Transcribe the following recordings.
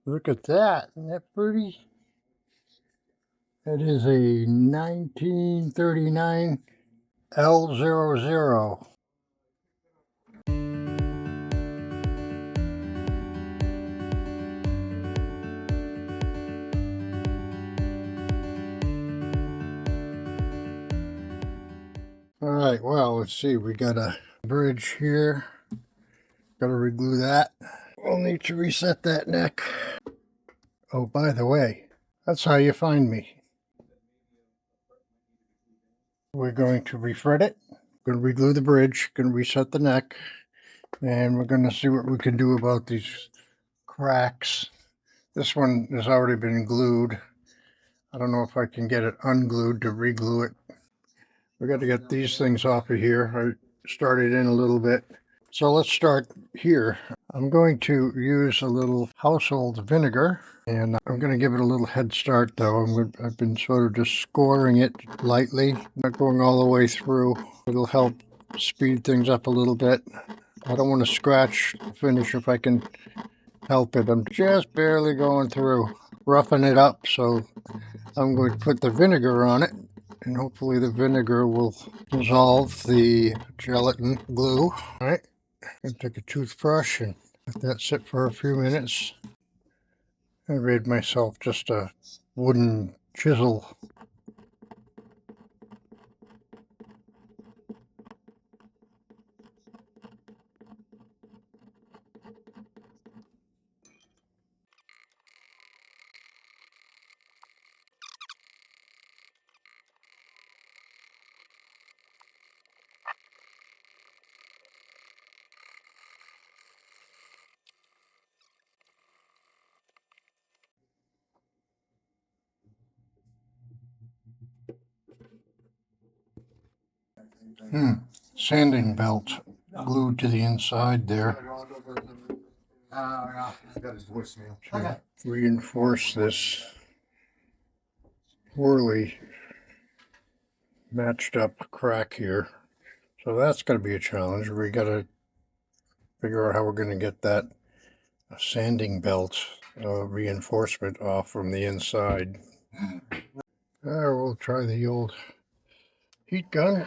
Look at that. Isn't that pretty? It is a 1939 L-00. All right, well, let's see. We got a bridge here. Got to reglue that. We'll need to reset that neck. Oh, by the way, that's how you find me. We're going to refret it. Going to reglue the bridge. Going to reset the neck. And we're going to see what we can do about these cracks. This one has already been glued. I don't know if I can get it unglued to reglue it. We got to get these things off of here. I started in a little bit. So let's start here. I'm going to use a little household vinegar, and I'm going to give it a little head start though. I've been sort of just scoring it lightly, not going all the way through. It'll help speed things up a little bit. I don't want to scratch the finish if I can help it. I'm just barely going through, roughing it up. So I'm going to put the vinegar on it, and hopefully the vinegar will dissolve the gelatin glue. All right, I'm going to take a toothbrush and let that sit for a few minutes. I made myself just a wooden chisel. Sanding belt glued to the inside there. To reinforce this poorly matched up crack here. So that's going to be a challenge. We got to figure out how we're going to get that sanding belt reinforcement off from the inside. We'll try the old heat gun.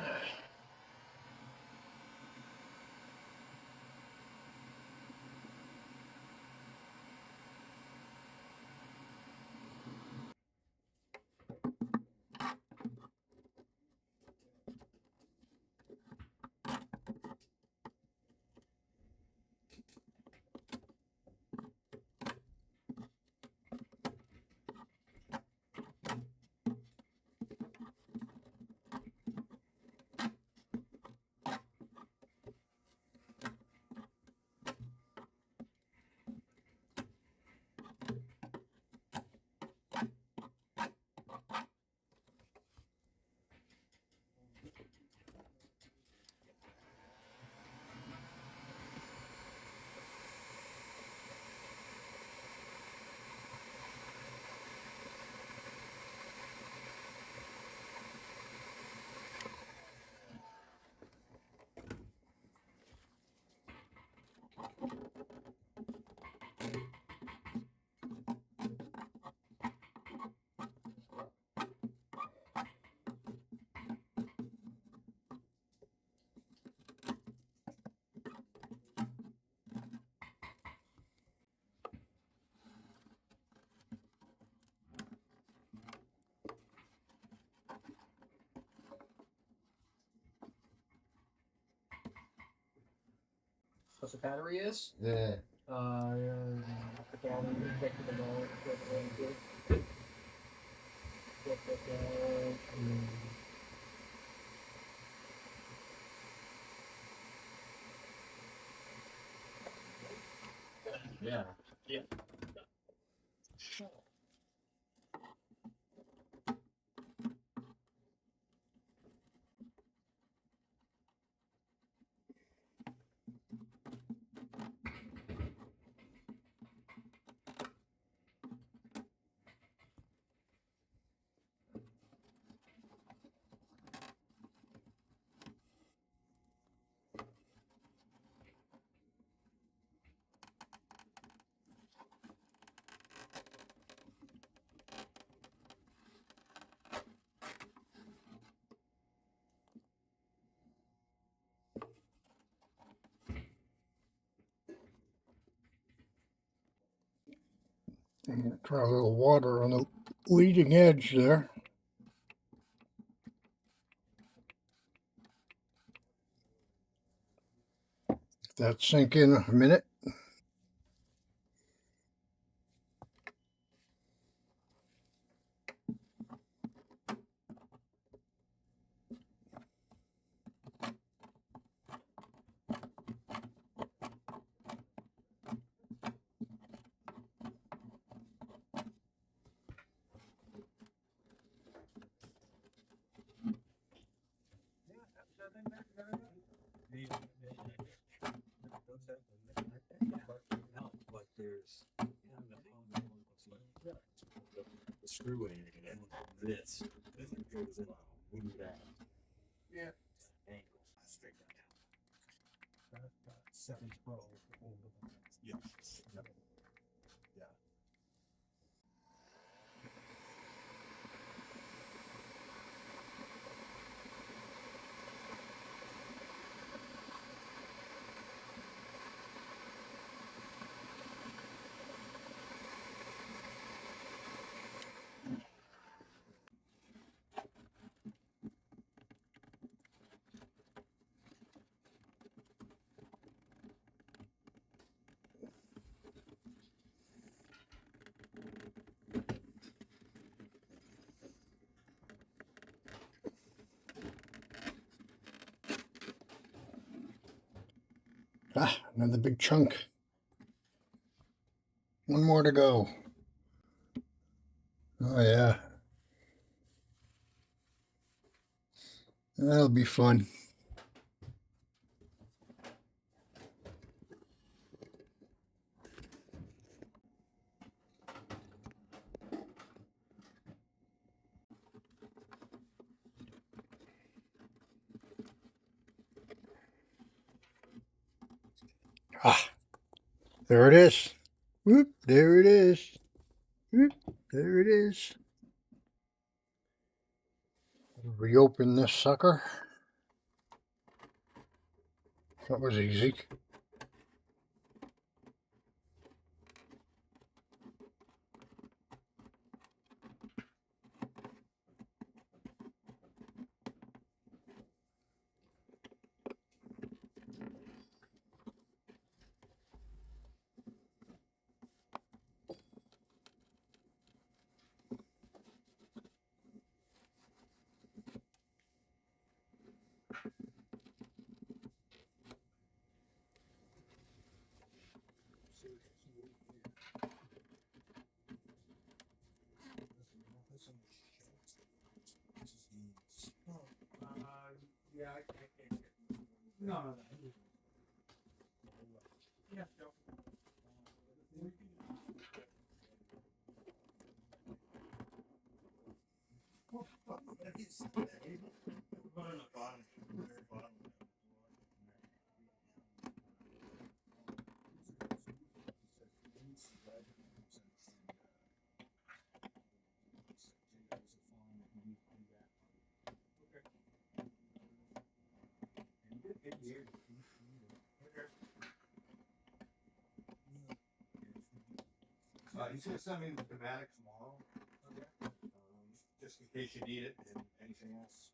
What the battery is? Yeah. The battery connected to the wall. Yeah. Yeah. And try a little water on the leading edge there. Let that sink in a minute. But there's the screw in it and this goes in move that. Yeah. Angle straight down. 712. Yeah. Yeah. Ah, another big chunk. One more to go. Oh yeah. That'll be fun. Ah, there it is. Whoop, there it is. Whoop, there it is. Reopen this sucker. That was easy. Yeah, I can't. No. Yeah. He's gonna send me the schematic tomorrow. Okay. Just in case you need it and anything else.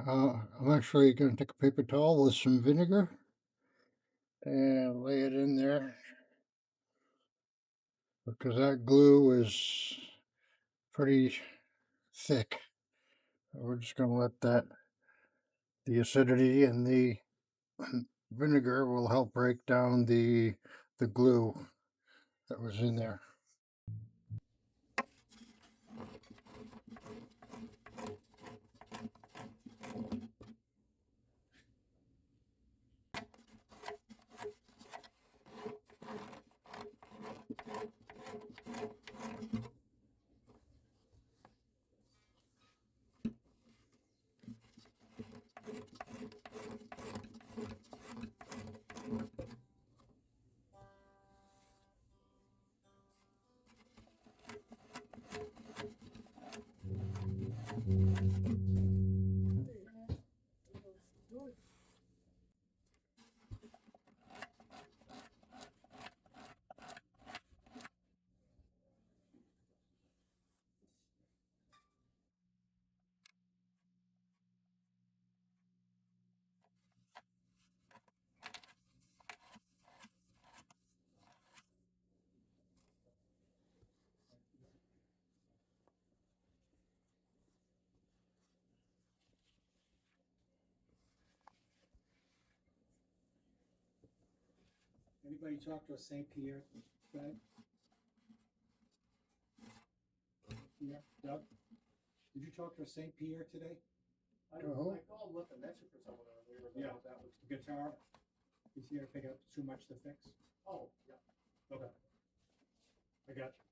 I'm actually going to take a paper towel with some vinegar and lay it in there because that glue is pretty thick. We're just going to let that, the acidity and the vinegar will help break down the glue that was in there. Anybody talk to a St. Pierre guy? Yeah, Doug? Did you talk to a St. Pierre today? I called left a message for someone earlier about that was. Guitar? Is he gonna pick up too much to fix? Oh, yeah. Okay. I got you.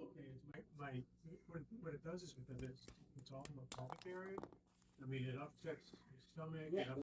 Okay, it's what it does is because it's all in the pelvic area. I mean, it upsets your stomach. Yeah.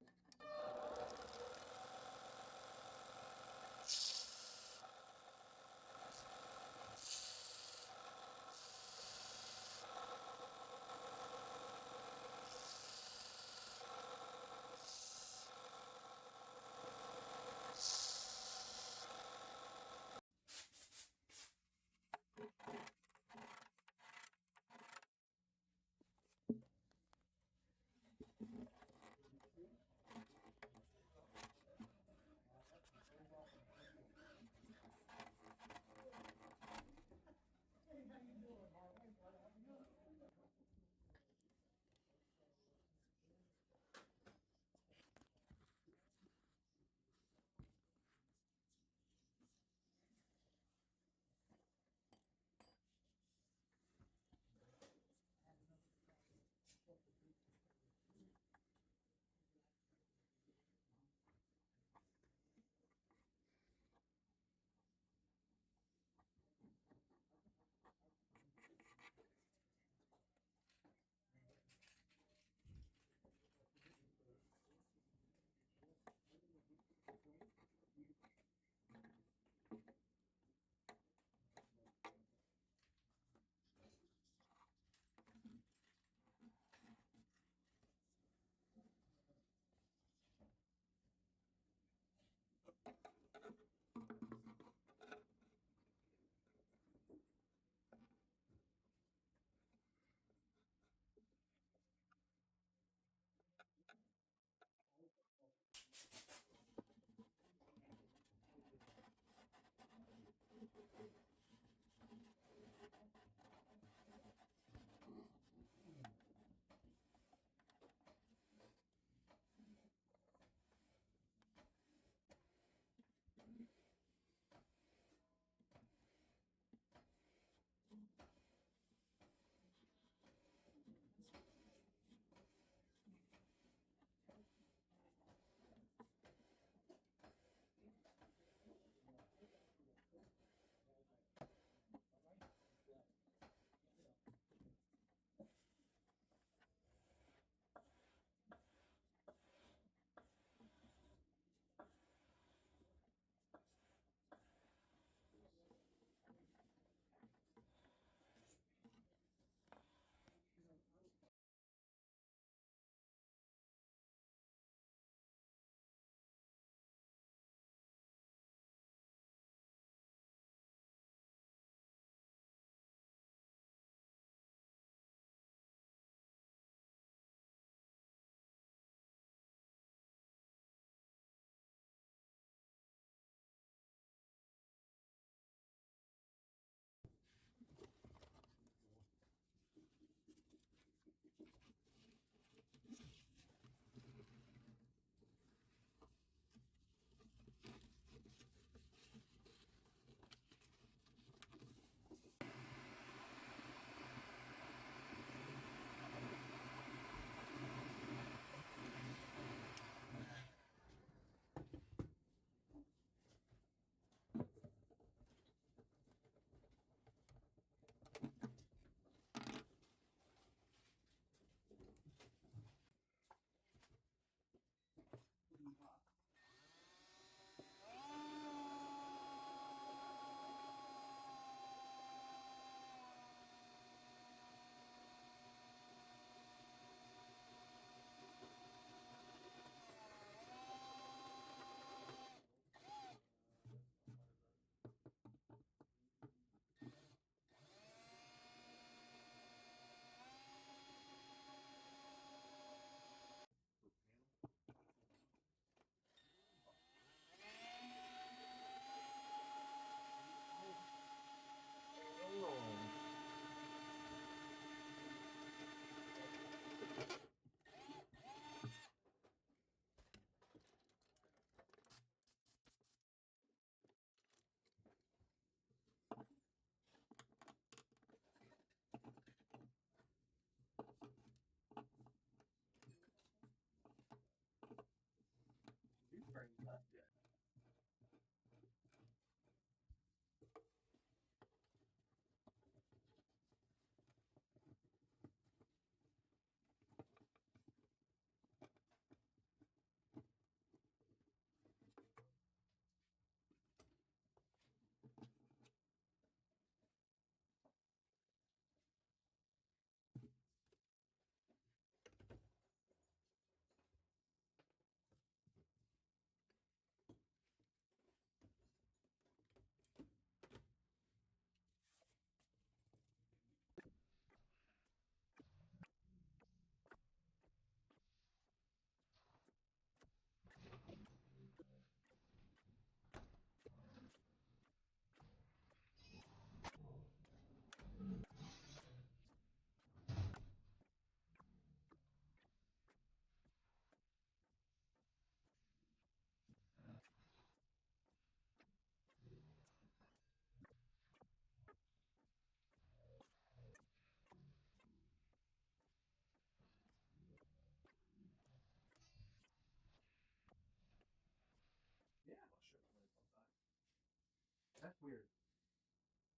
That's weird.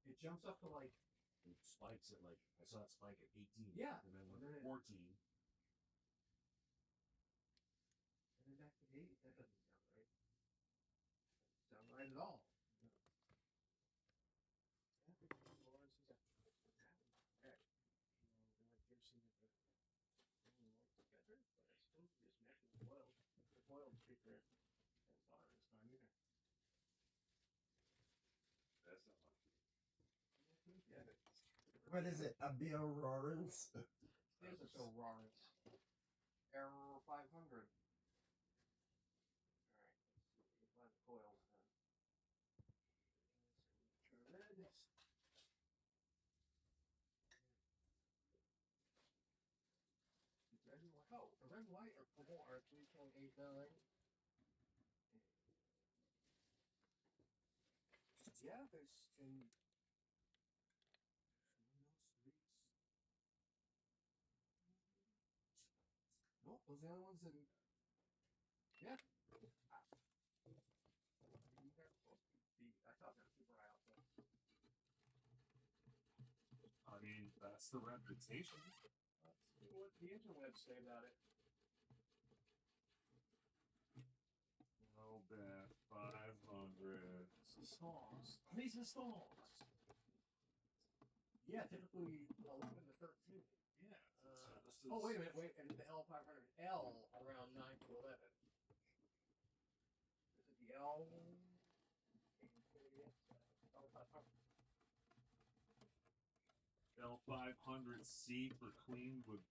It jumps up to like. It spikes at like, I saw it spike at 18. Yeah. And then went to 14. And then back to 8. That doesn't sound right. Doesn't sound right at all. That's not much. What is it? A Bill Lawrence? These are so wrong. Error 500. Alright, let's see. We can find the coils then. Red. Red and white. Oh, the red and white are 3.89. Yeah, there's in. Nope, those are the other ones in. Yeah. I thought they were super high out there. I mean, that's the reputation. Let's see what the interwebs say about it. Well, bet 500. Stalls. These are stalls. Yeah, typically 11 to 13. Yeah. Oh, wait a minute, and the L500L around 9 to 11. Is it the L? L500C for clean would.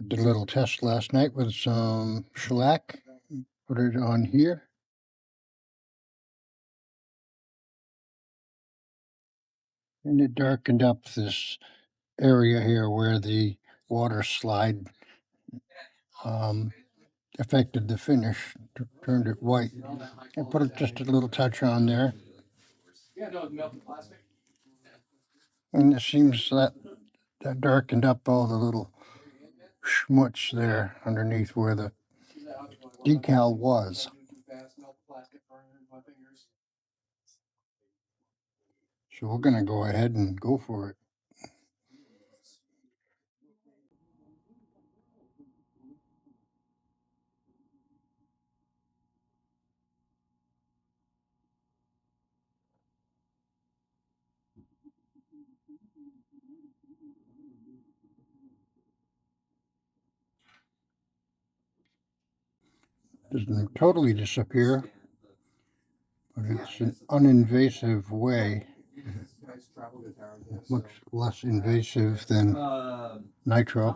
Did a little test last night with some shellac. Put it on here. And it darkened up this area here where the water slide affected the finish, turned it white. I put just a little touch on there. Yeah, no, it's melted plastic. And it seems that darkened up all the little schmutz there underneath where the decal was. So we're going to go ahead and go for it. Doesn't totally disappear, but it's an uninvasive way. Much less invasive than nitro.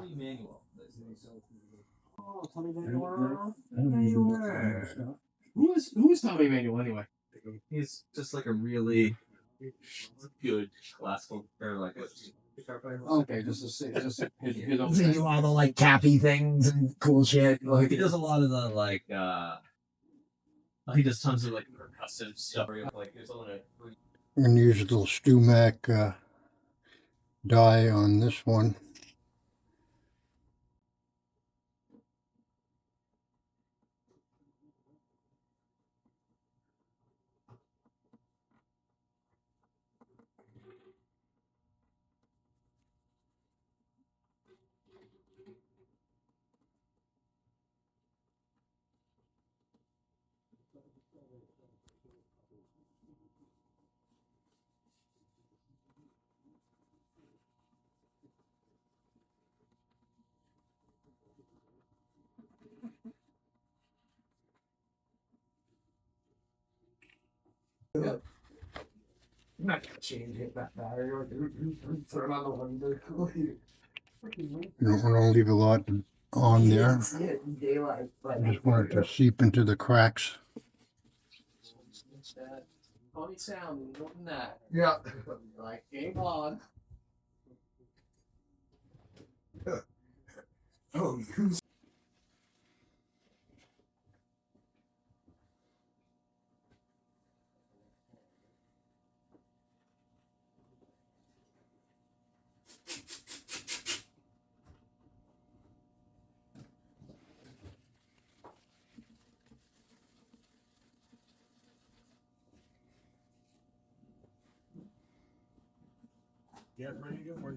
Who is Tommy Manuel anyway? He's just like a really good classical or like Okay, just his own Does he do all the like tappy things and cool shit? Like he does a lot of the like he does tons of like percussive stuff. Like there's a lot of I'm going to use a little StuMac die on this one. I'm not gonna change it that battery or turn on the window. You don't want to leave a lot on there. See it in daylight, but I just want it to seep into the cracks. that funny sound and that. Yeah. Like game on. Oh, Get ready to work.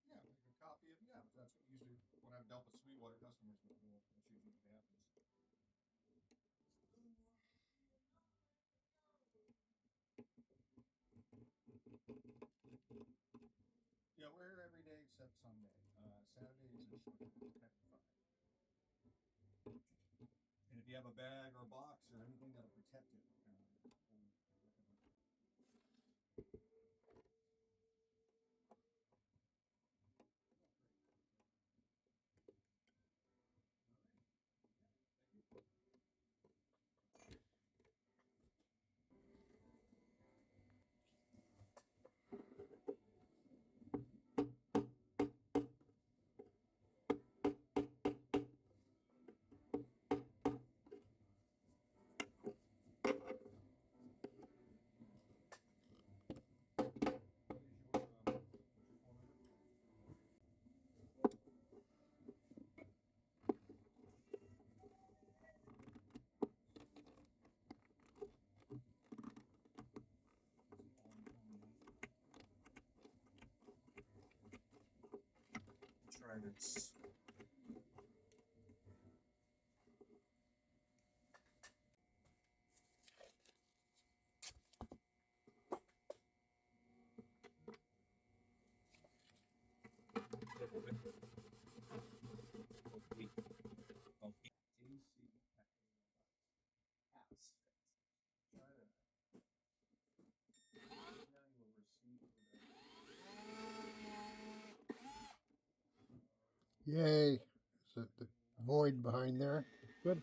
Yeah, make a copy of, yeah, that's what usually, when I've dealt with Sweetwater customers before, that's usually what happens. Yeah, we're here every day except Sunday. Saturdays is 10 to 5. And if you have a bag or a box or anything that'll protect it, we'll recommend. Try this. Yay. Is it the void behind there? Good.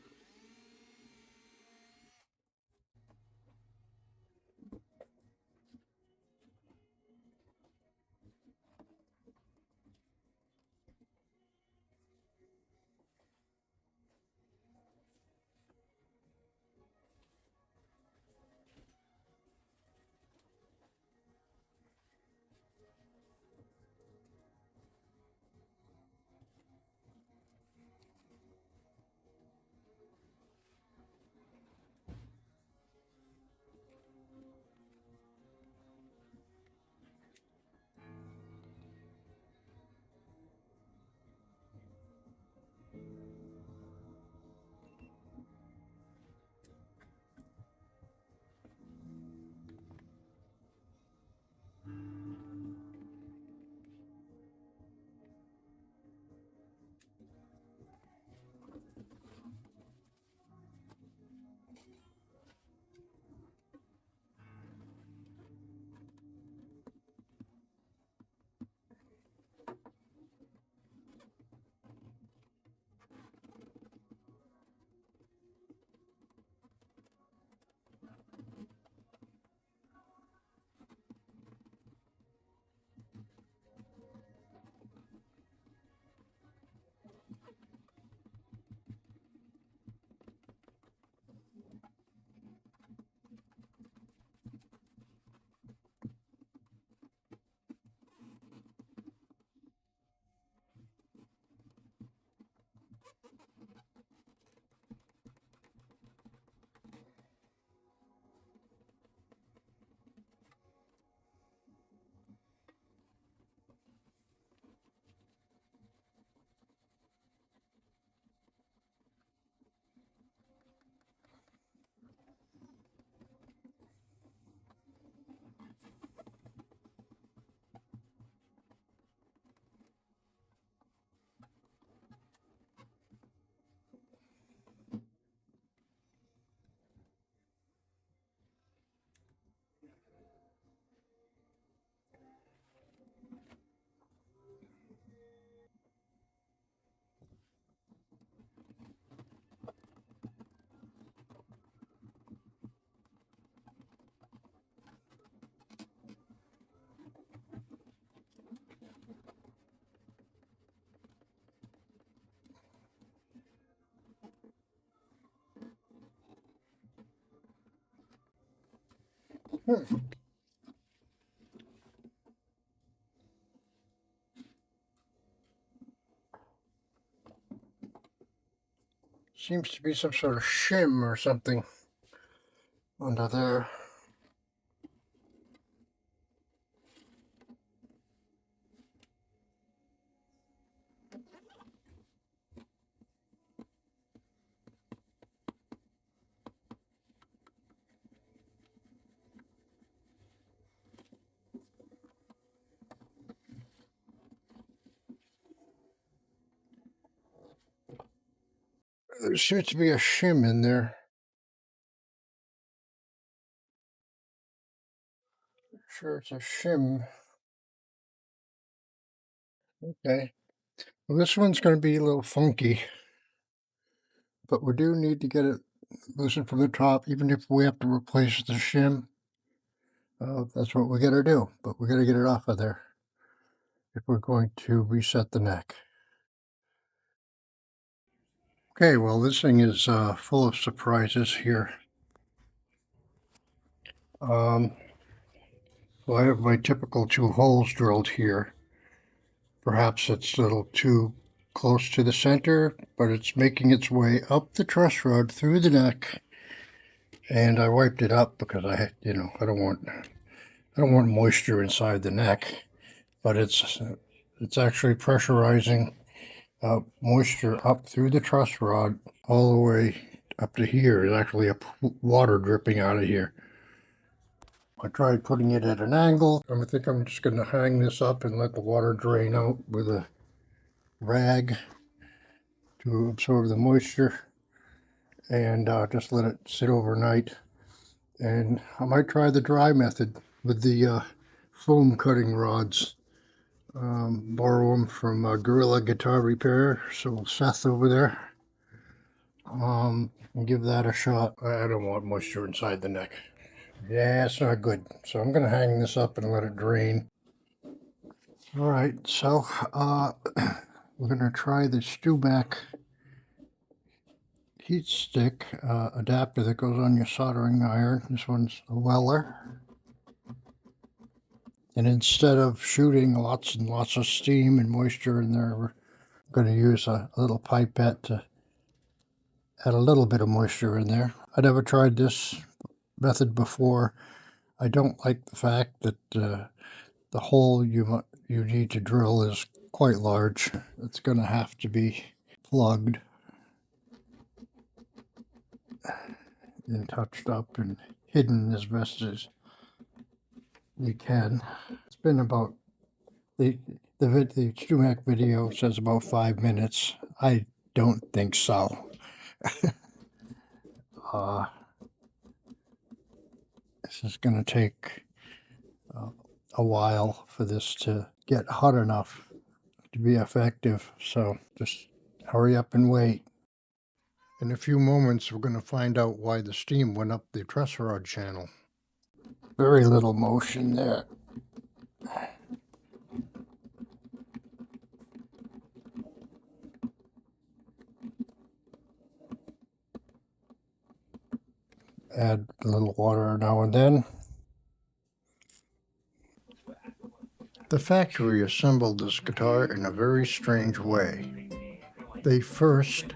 Seems to be some sort of shim or something under there. There seems to be a shim in there. Sure, it's a shim. Okay. Well, this one's going to be a little funky, but we do need to get it loosened from the top, even if we have to replace the shim. That's what we got to do, but we got to get it off of there if we're going to reset the neck. Okay, well, this thing is full of surprises here. Well, I have my typical 2 holes drilled here. Perhaps it's a little too close to the center, but it's making its way up the truss rod through the neck. And I wiped it up because I don't want moisture inside the neck, but it's actually pressurizing moisture up through the truss rod all the way up to here. There's actually water dripping out of here. I tried putting it at an angle. I think I'm just going to hang this up and let the water drain out with a rag to absorb the moisture, and just let it sit overnight. And I might try the dry method with the foam cutting rods. Borrow them from Gorilla Guitar Repair. So Seth over there. Give that a shot. I don't want moisture inside the neck. Yeah, it's not good. So I'm gonna hang this up and let it drain. All right, so we're gonna try the Stumac heat stick adapter that goes on your soldering iron. This one's a Weller. And instead of shooting lots and lots of steam and moisture in there, we're going to use a little pipette to add a little bit of moisture in there. I never tried this method before. I don't like the fact that the hole you need to drill is quite large. It's going to have to be plugged and touched up and hidden as best as you can. It's been about the Stumac video says about 5 minutes. I don't think so. This is going to take a while for this to get hot enough to be effective. So just hurry up and wait. In a few moments, we're going to find out why the steam went up the truss rod channel. Very little motion there. Add a little water now and then. The factory assembled this guitar in a very strange way. They first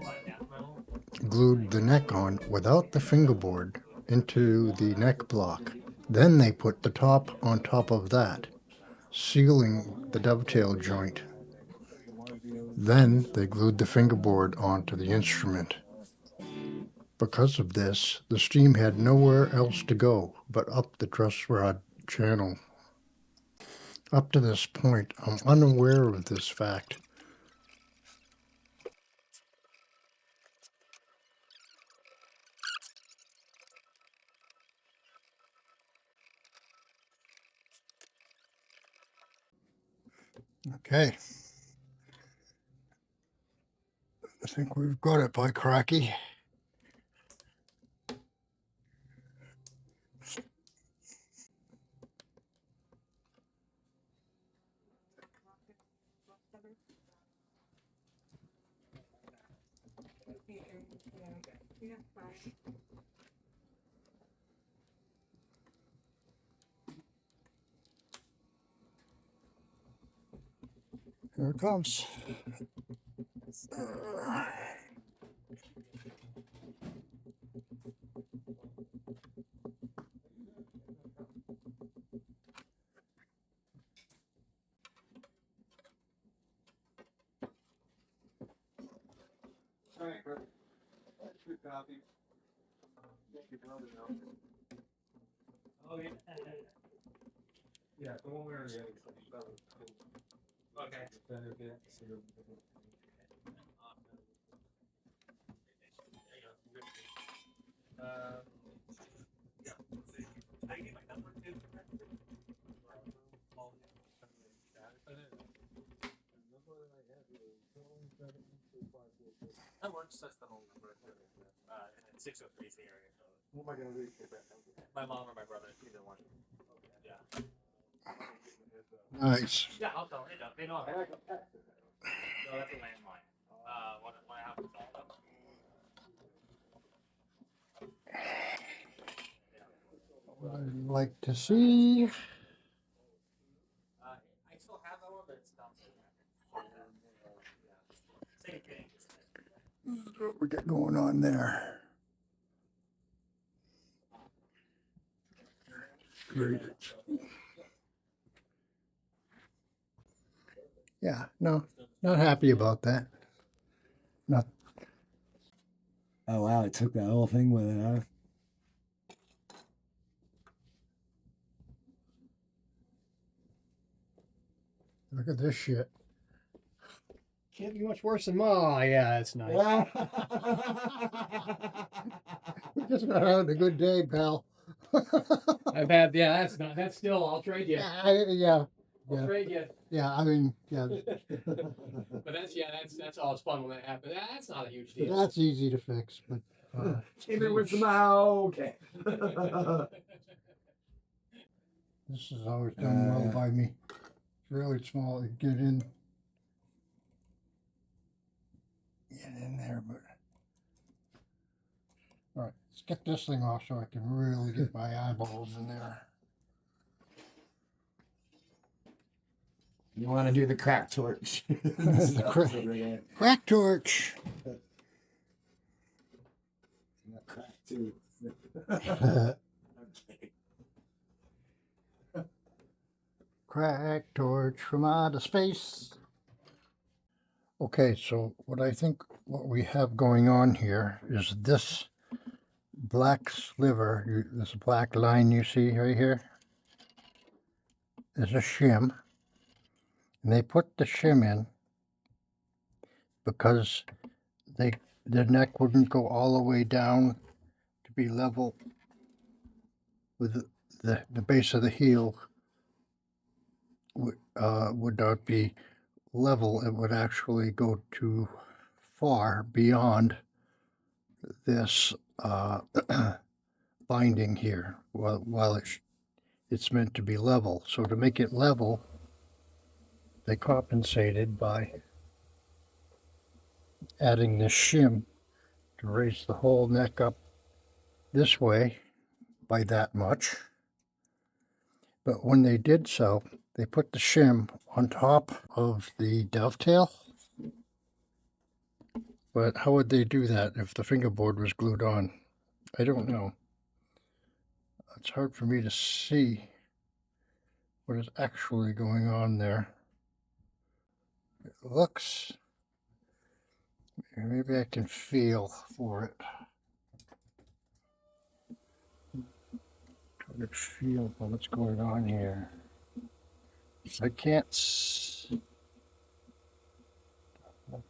glued the neck on without the fingerboard into the neck block. Then they put the top on top of that, sealing the dovetail joint. Then they glued the fingerboard onto the instrument. Because of this, the steam had nowhere else to go but up the truss rod channel. Up to this point, I'm unaware of this fact. Okay. I think we've got it, by cracky. Here it comes. All right, Chris. Good copy. Thank you, brother. Oh, yeah. Yeah, the one where the Okay. That works. That's the whole number. 603 is the area code. What am I gonna do? My mom or my brother, either one. Yeah. Nice. Yeah, I'll tell them. They know. No, that's a landline. When I have to tell them. I'd like to see. I still have that one, but it's not so same thing. What we got going on there? Great. Yeah, no, not happy about that. Not. Oh wow, it took that whole thing with it, huh? Look at this shit. Can't be much worse than Ma. Yeah, that's nice. We just not having a good day, pal. I've had, yeah, that's still, I'll trade you. Yeah. We'll Yeah. trade you. Yeah, I mean, yeah, But that's always fun when that happens. That's not a huge deal. that's easy to fix, but Came in with some okay. this is always done well by me. It's really small. You get in there, but all right, let's get this thing off so I can really get my eyeballs in there. You want to do the crack torch? Crack torch. Crack too. Crack torch from outer space. Okay, so what we have going on here is this black sliver, this black line you see right here, is a shim. And they put the shim in because the neck wouldn't go all the way down to be level with the base of the heel would not be level. It would actually go too far beyond this binding here while it's meant to be level. So to make it level, they compensated by adding this shim to raise the whole neck up this way by that much. But when they did so, they put the shim on top of the dovetail. But how would they do that if the fingerboard was glued on? I don't know. It's hard for me to see what is actually going on there. It looks, maybe I can feel for it. Try to feel for what's going on here. I can't if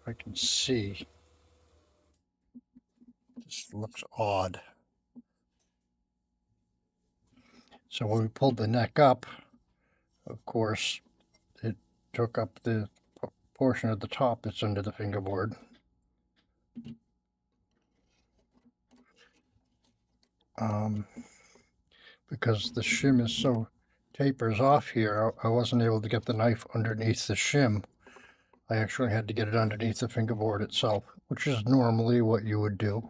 I can see. This looks odd. So when we pulled the neck up, of course, it took up the portion of the top that's under the fingerboard. Because the shim is so tapers off here, I wasn't able to get the knife underneath the shim. I actually had to get it underneath the fingerboard itself, which is normally what you would do.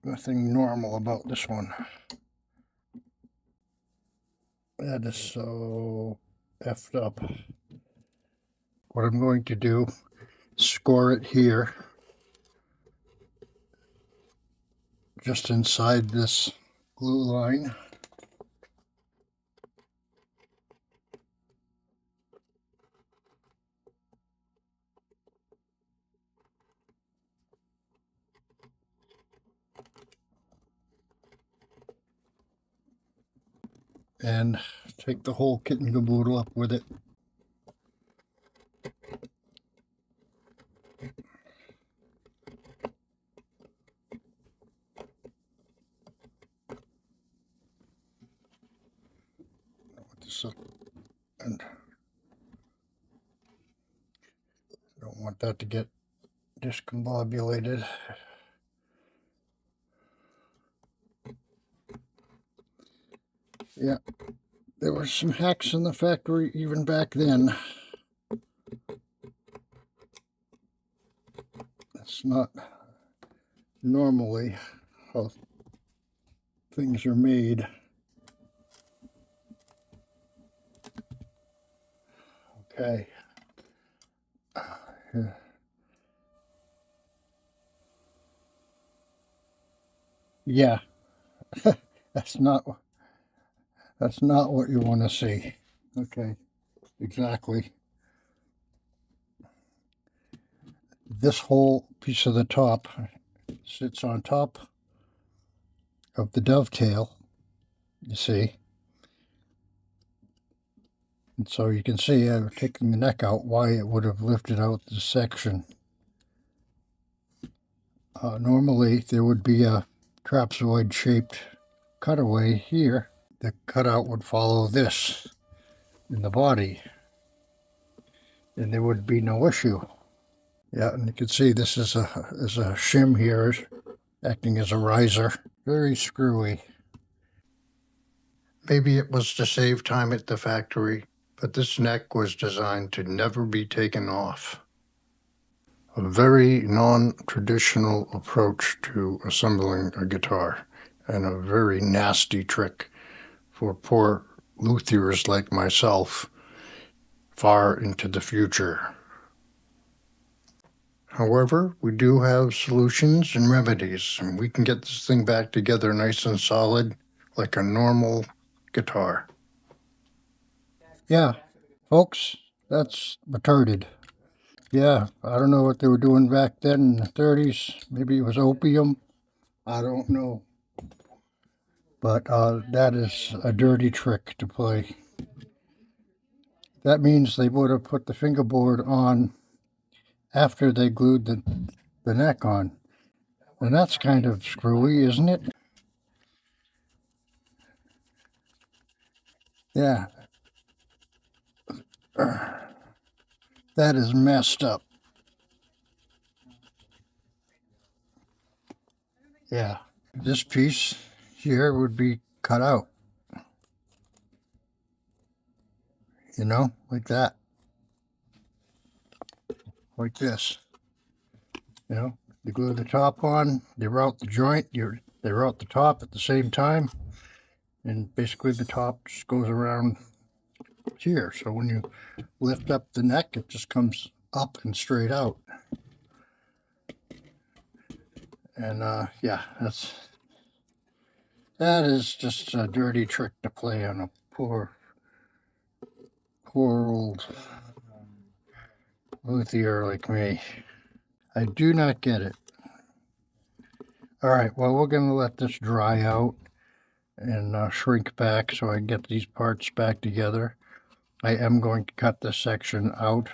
Nothing normal about this one. That is so effed up. What I'm going to do, score it here, just inside this glue line. And take the whole kit and caboodle up with it. And don't want that to get discombobulated. Yeah, there were some hacks in the factory even back then. That's not normally how things are made. Okay. Yeah, that's not what you want to see. Okay, exactly. This whole piece of the top sits on top of the dovetail, you see. And so you can see, taking the neck out, why it would have lifted out this section. Normally there would be a trapezoid shaped cutaway here, the cutout would follow this in the body, and there would be no issue. Yeah, and you can see this is a shim here, acting as a riser. Very screwy. Maybe it was to save time at the factory, but this neck was designed to never be taken off. A very non-traditional approach to assembling a guitar, and a very nasty trick for poor luthiers like myself far into the future. However, we do have solutions and remedies, and we can get this thing back together nice and solid like a normal guitar. Yeah, folks, that's retarded. Yeah, I don't know what they were doing back then in the 30s. Maybe it was opium. I don't know. But that is a dirty trick to play. That means they would have put the fingerboard on after they glued the neck on. And that's kind of screwy, isn't it? Yeah. That is messed up. Yeah. This piece here would be cut out. You know, like that. Like this. You know, you glue the top on, they route the joint, they route the top at the same time, and basically the top just goes around here. So when you lift up the neck, it just comes up and straight out. And yeah, that is just a dirty trick to play on a poor old luthier like me. I do not get it. All right, well, we're going to let this dry out and shrink back so I can get these parts back together. I am going to cut this section out.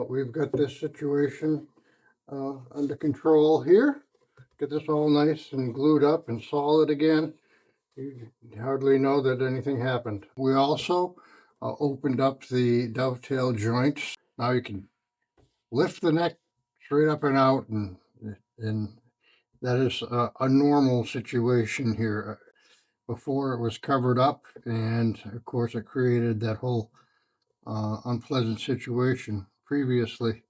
We've got this situation under control here. Get this all nice and glued up and solid again. You hardly know that anything happened. We also opened up the dovetail joints. Now you can lift the neck straight up and out, and that is a normal situation here. Before it was covered up, and of course it created that whole unpleasant situation previously.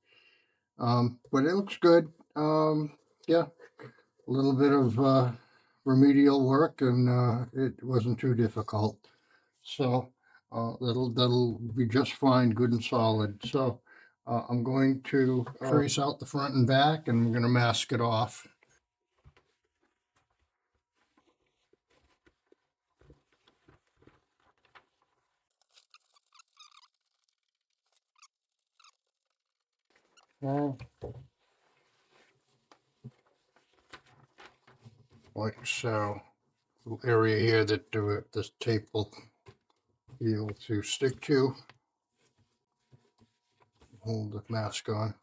But it looks good. Yeah, a little bit of remedial work, and it wasn't too difficult. So that'll be just fine, good and solid. So I'm going to trace out the front and back, and I'm going to mask it off. Like so. Little area here that this tape will be able to stick to. Hold the mask on.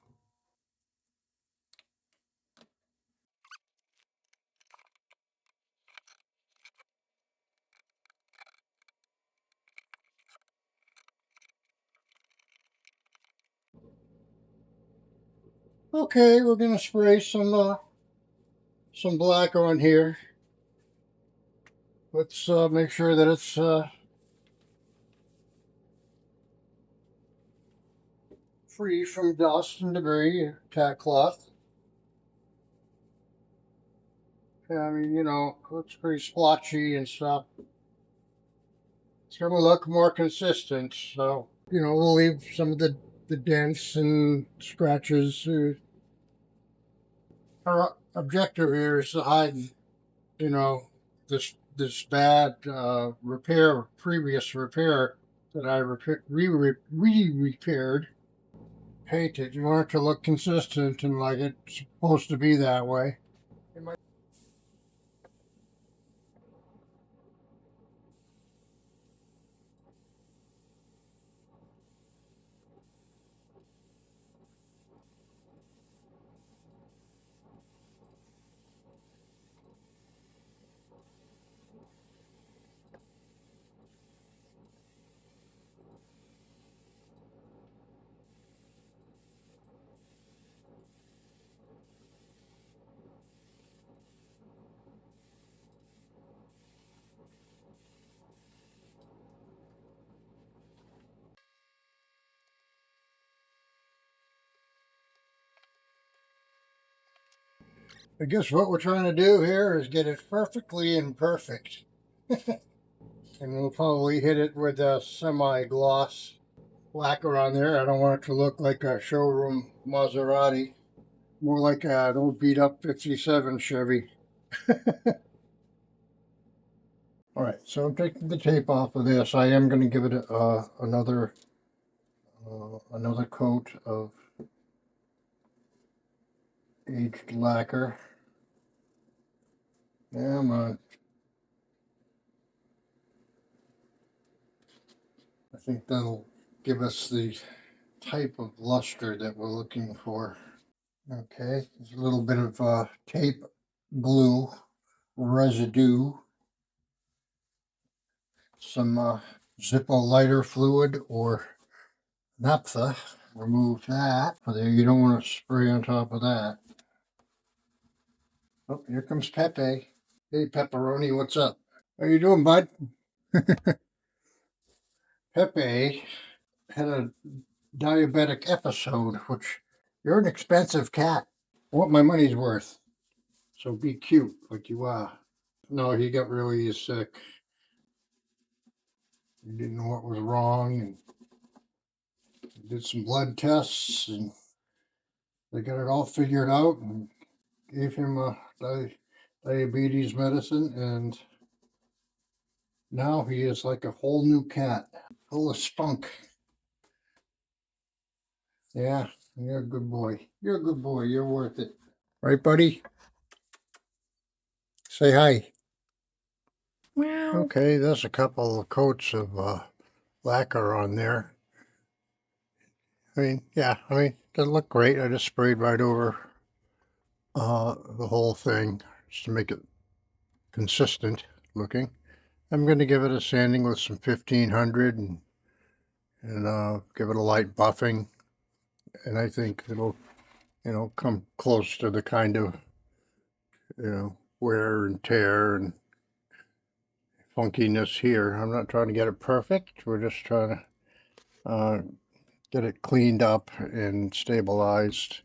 Okay, we're gonna spray some black on here. Let's make sure that it's free from dust and debris, tack cloth. I mean, you know, looks pretty splotchy and stuff. It's going to look more consistent, so, you know, we'll leave some of the dents and scratches. Our objective here is to hide, you know, this bad previous repair that I repaired. Painted. You want it to look consistent and like it's supposed to be that way. I guess what we're trying to do here is get it perfectly imperfect. And we'll probably hit it with a semi-gloss lacquer on there. I don't want it to look like a showroom Maserati. More like an old beat-up 57 Chevy. Alright, so I'm taking the tape off of this. I am going to give it another coat of aged lacquer. Come on. I think that'll give us the type of luster that we're looking for. Okay, there's a little bit of tape glue residue, some Zippo lighter fluid or naphtha. Remove that. There, you don't want to spray on top of that. Oh, here comes Pepe. Hey, Pepperoni, what's up? How you doing, bud? Pepe had a diabetic episode, which you're an expensive cat. I want my money's worth. So be cute like you are. No, he got really sick. He didn't know what was wrong and did some blood tests and they got it all figured out and gave him a diabetes medicine, and now he is like a whole new cat, full of spunk. Yeah, you're a good boy. You're a good boy. You're worth it. Right, buddy? Say hi. Meow. Okay, there's a couple of coats of lacquer on there. I mean, yeah, it doesn't look great. I just sprayed right over the whole thing just to make it consistent looking. I'm going to give it a sanding with some 1500 and give it a light buffing, and I think it'll, you know, come close to the kind of, you know, wear and tear and funkiness here. I'm not trying to get it perfect. We're just trying to get it cleaned up and stabilized.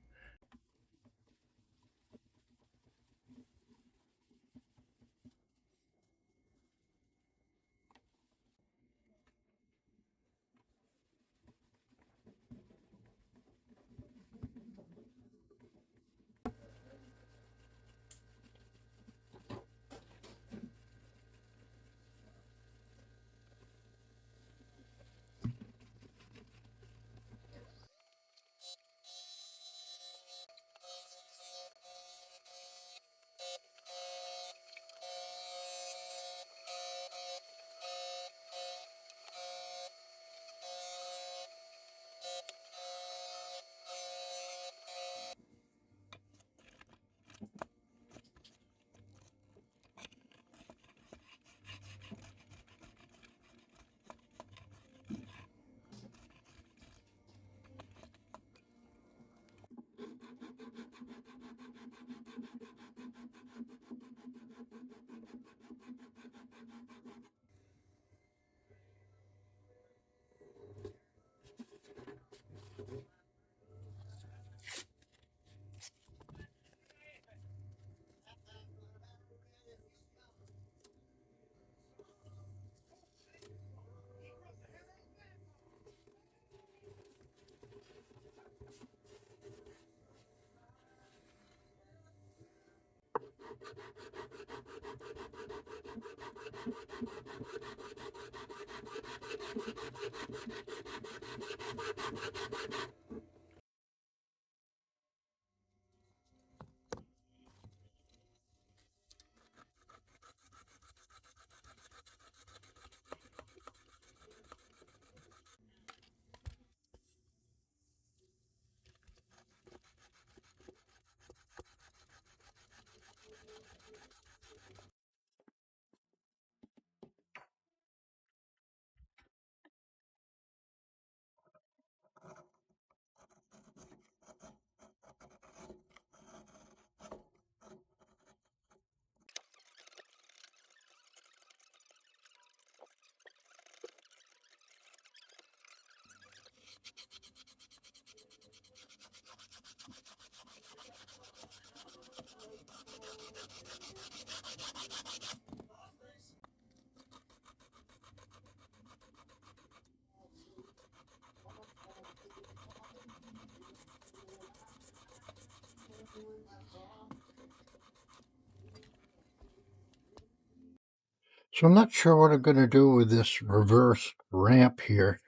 So I'm not sure what I'm going to do with this reverse ramp here.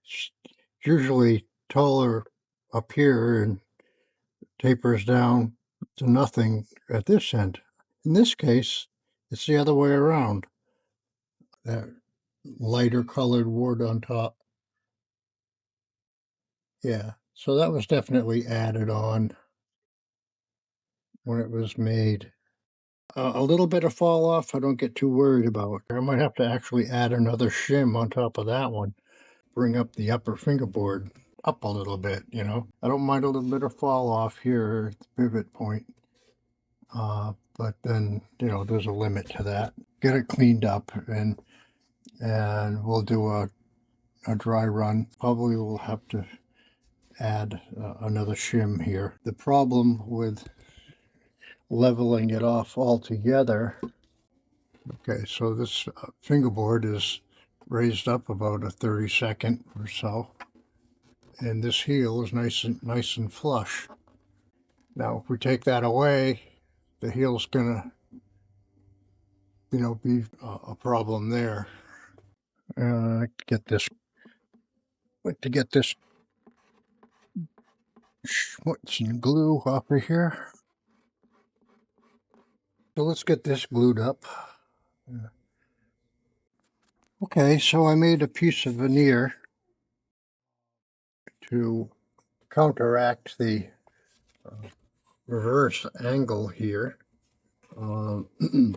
It's usually taller up here and tapers down to nothing at this end. In this case, it's the other way around. That lighter colored wood on top. Yeah, so that was definitely added on when it was made. A little bit of fall off, I don't get too worried about. I might have to actually add another shim on top of that one. Bring up the upper fingerboard up a little bit, you know. I don't mind a little bit of fall off here at the pivot point. But then, you know, there's a limit to that. Get it cleaned up and we'll do a dry run. Probably we'll have to add another shim here. The problem with leveling it off altogether. Okay, so this fingerboard is raised up about a 32nd or so, and this heel is nice and flush. Now, if we take that away, the heel's gonna, you know, be a problem there. I like to get this schmutz and glue off of here. So let's get this glued up. Okay, so I made a piece of veneer to counteract the reverse angle here. And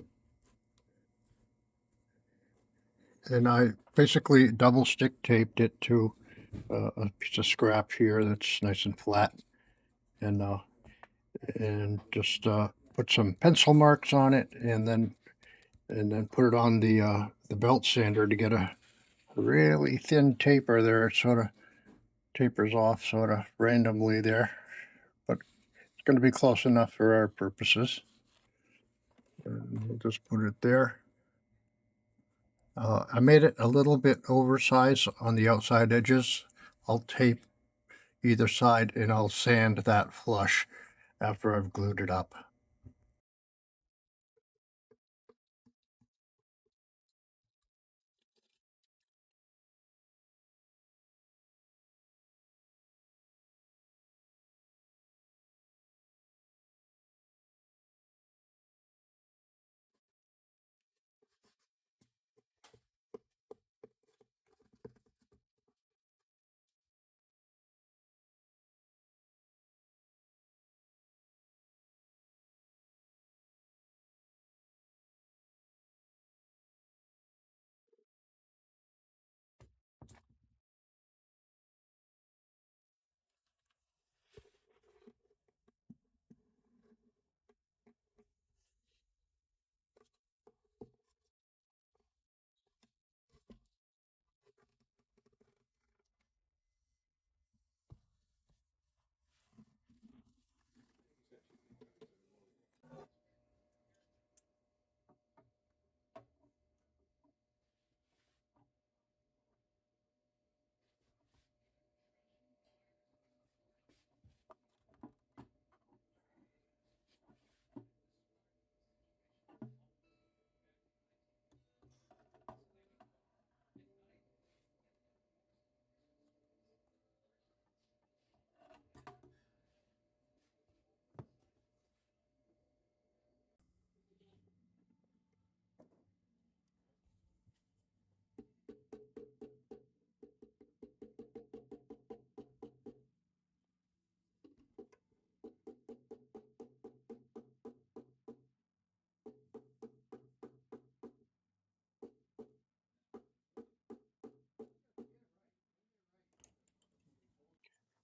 I basically double stick taped it to a piece of scrap here that's nice and flat, and just put some pencil marks on it, and then put it on the belt sander to get a really thin taper there. It sort of tapers off sort of randomly there, but it's going to be close enough for our purposes. And we'll just put it there. I made it a little bit oversized on the outside edges. I'll tape either side and I'll sand that flush after I've glued it up.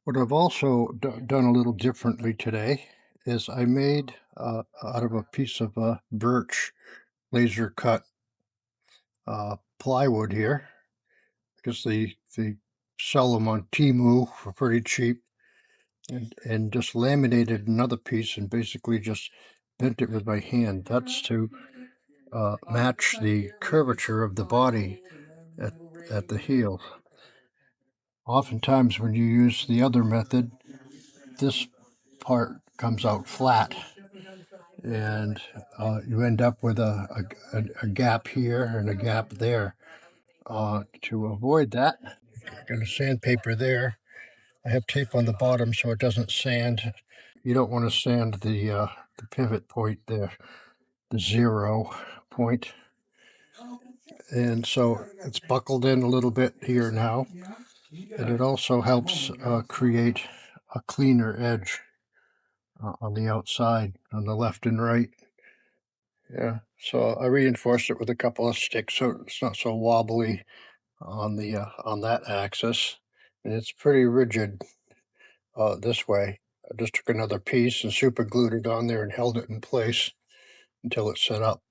What I've also done a little differently today is I made out of a piece of birch laser cut plywood here, because they sell them on Temu for pretty cheap, and just laminated another piece and basically just bent it with my hand. That's to match the curvature of the body at the heel. Oftentimes when you use the other method, this part comes out flat, and you end up with a gap here and a gap there. To avoid that, I'm going to sandpaper there. I have tape on the bottom so it doesn't sand. You don't want to sand the pivot point there, the 0 point. And so it's buckled in a little bit here now. And it also helps create a cleaner edge on the outside, on the left and right. Yeah, so I reinforced it with a couple of sticks so it's not so wobbly on the on that axis, and it's pretty rigid this way. I just took another piece and super glued it on there and held it in place until it's set up.